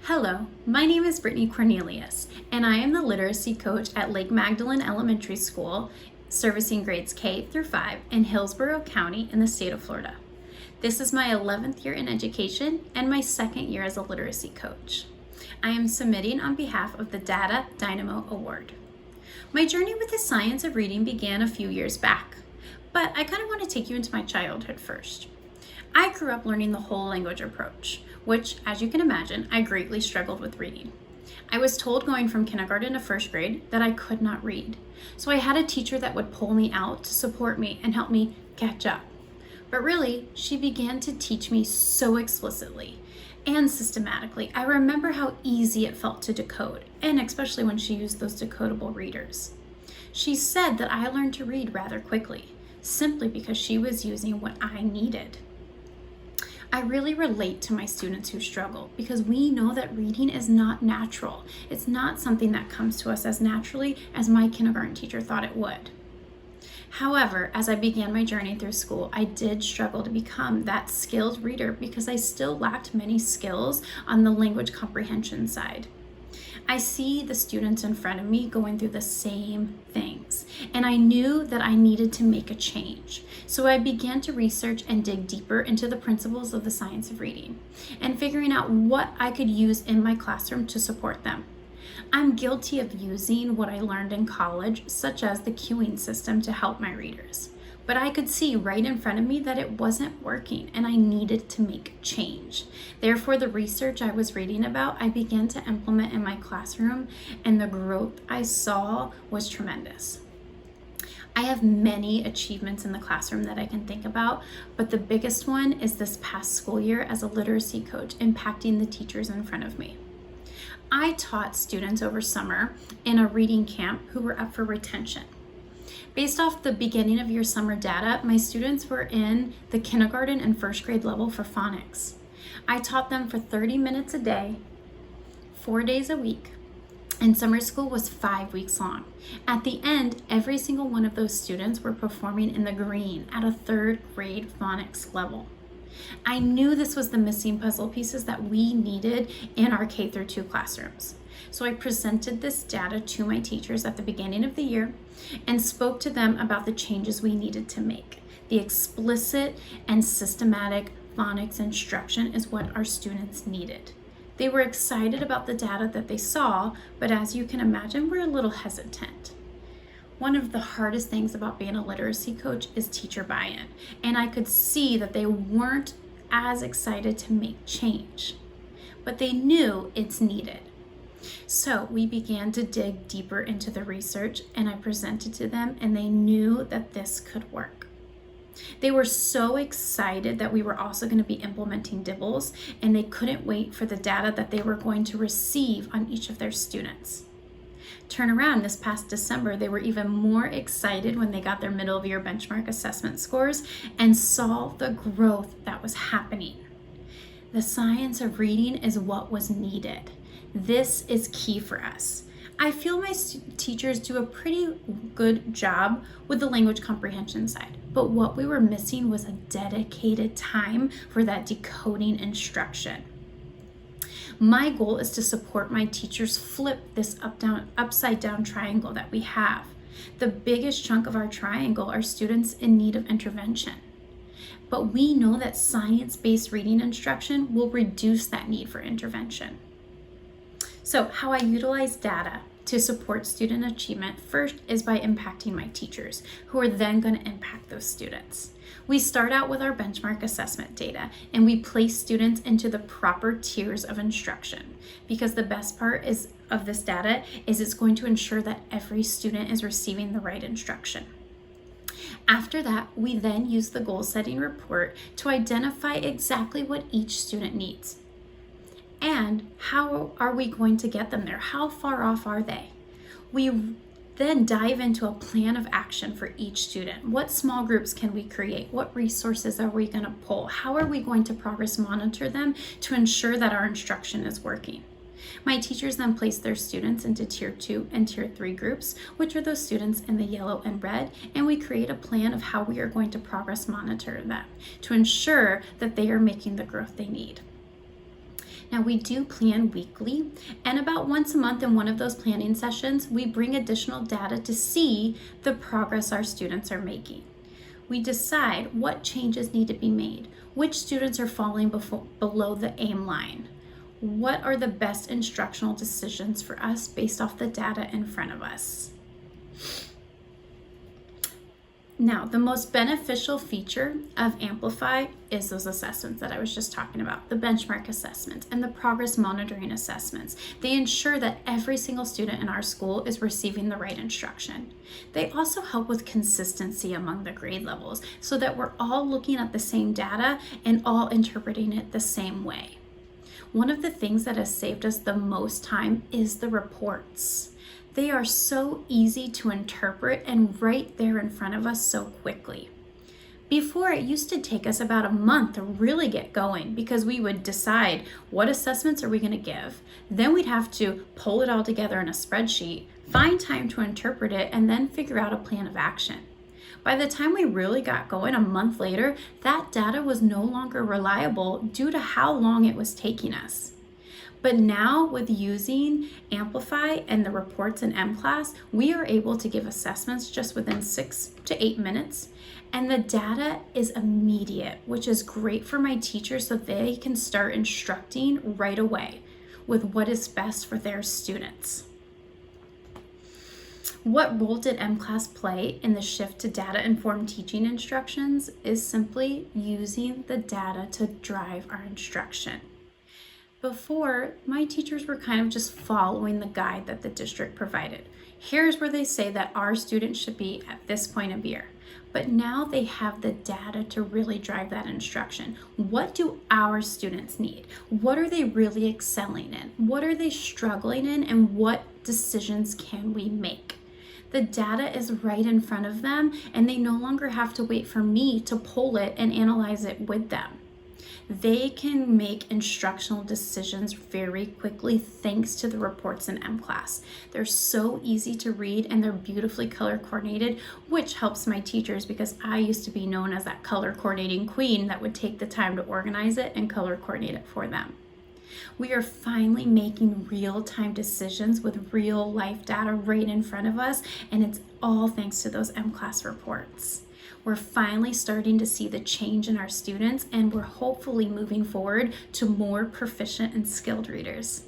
Hello, my name is Brittany Cornelius, and I am the literacy coach at Lake Magdalene Elementary School, servicing grades K through 5 in Hillsborough County in the state of Florida. This is my 11th year in education and my second year as a literacy coach. I am submitting on behalf of the Data Dynamo Award. My journey with the science of reading began a few years back, but I kind of want to take you into my childhood first. I grew up learning the whole language approach, which, as you can imagine, I greatly struggled with reading. I was told going from kindergarten to first grade that I could not read, so I had a teacher that would pull me out to support me and help me catch up. But really, she began to teach me so explicitly and systematically. I remember how easy it felt to decode, and especially when she used those decodable readers. She said that I learned to read rather quickly, simply because she was using what I needed. I really relate to my students who struggle because we know that reading is not natural. It's not something that comes to us as naturally as my kindergarten teacher thought it would. However, as I began my journey through school, I did struggle to become that skilled reader because I still lacked many skills on the language comprehension side. I see the students in front of me going through the same things, and I knew that I needed to make a change. So I began to research and dig deeper into the principles of the science of reading and figuring out what I could use in my classroom to support them. I'm guilty of using what I learned in college, such as the cueing system, to help my readers. But I could see right in front of me that it wasn't working and I needed to make change. Therefore, the research I was reading about, I began to implement in my classroom, and the growth I saw was tremendous. I have many achievements in the classroom that I can think about, but the biggest one is this past school year as a literacy coach, impacting the teachers in front of me. I taught students over summer in a reading camp who were up for retention. Based off the beginning of year summer data, my students were in the kindergarten and first grade level for phonics. I taught them for 30 minutes a day, 4 days a week, and summer school was 5 weeks long. At the end, every single one of those students were performing in the green at a third grade phonics level. I knew this was the missing puzzle pieces that we needed in our K through 2 classrooms. So I presented this data to my teachers at the beginning of the year and spoke to them about the changes we needed to make. The explicit and systematic phonics instruction is what our students needed. They were excited about the data that they saw, but as you can imagine, we're a little hesitant. One of the hardest things about being a literacy coach is teacher buy-in, and I could see that they weren't as excited to make change, but they knew it's needed. So we began to dig deeper into the research, and I presented to them, and they knew that this could work. They were so excited that we were also going to be implementing dibbles, and they couldn't wait for the data that they were going to receive on each of their students. Turn around this past December, they were even more excited when they got their middle of year benchmark assessment scores and saw the growth that was happening. The science of reading is what was needed. This is key for us. I feel my teachers do a pretty good job with the language comprehension side, but what we were missing was a dedicated time for that decoding instruction. My goal is to support my teachers flip this upside down triangle that we have. The biggest chunk of our triangle are students in need of intervention. But we know that science-based reading instruction will reduce that need for intervention. So how I utilize data to support student achievement first is by impacting my teachers, who are then going to impact those students. We start out with our benchmark assessment data, and we place students into the proper tiers of instruction, because the best part of this data is it's going to ensure that every student is receiving the right instruction. After that, we then use the goal setting report to identify exactly what each student needs. And how are we going to get them there? How far off are they? We then dive into a plan of action for each student. What small groups can we create? What resources are we going to pull? How are we going to progress monitor them to ensure that our instruction is working? My teachers then place their students into tier 2 and tier 3 groups, which are those students in the yellow and red, and we create a plan of how we are going to progress monitor them to ensure that they are making the growth they need. Now we do plan weekly, and about once a month in one of those planning sessions, we bring additional data to see the progress our students are making. We decide what changes need to be made, which students are falling below the aim line. What are the best instructional decisions for us based off the data in front of us? Now, the most beneficial feature of Amplify is those assessments that I was just talking about, the benchmark assessments and the progress monitoring assessments. They ensure that every single student in our school is receiving the right instruction. They also help with consistency among the grade levels so that we're all looking at the same data and all interpreting it the same way. One of the things that has saved us the most time is the reports. They are so easy to interpret and right there in front of us so quickly. Before, it used to take us about a month to really get going because we would decide what assessments are we going to give. Then we'd have to pull it all together in a spreadsheet, find time to interpret it, and then figure out a plan of action. By the time we really got going a month later, that data was no longer reliable due to how long it was taking us. But now with using Amplify and the reports in M-Class, we are able to give assessments just within 6 to 8 minutes. And the data is immediate, which is great for my teachers so they can start instructing right away with what is best for their students. What role did M-Class play in the shift to data-informed teaching instructions is simply using the data to drive our instruction. Before, my teachers were kind of just following the guide that the district provided. Here's where they say that our students should be at this point of year. But now they have the data to really drive that instruction. What do our students need? What are they really excelling in? What are they struggling in? And what decisions can we make? The data is right in front of them, and they no longer have to wait for me to pull it and analyze it with them. They can make instructional decisions very quickly thanks to the reports in M-Class. They're so easy to read and they're beautifully color coordinated, which helps my teachers because I used to be known as that color coordinating queen that would take the time to organize it and color coordinate it for them. We are finally making real-time decisions with real life data right in front of us, and it's all thanks to those M-Class reports. We're finally starting to see the change in our students, and we're hopefully moving forward to more proficient and skilled readers.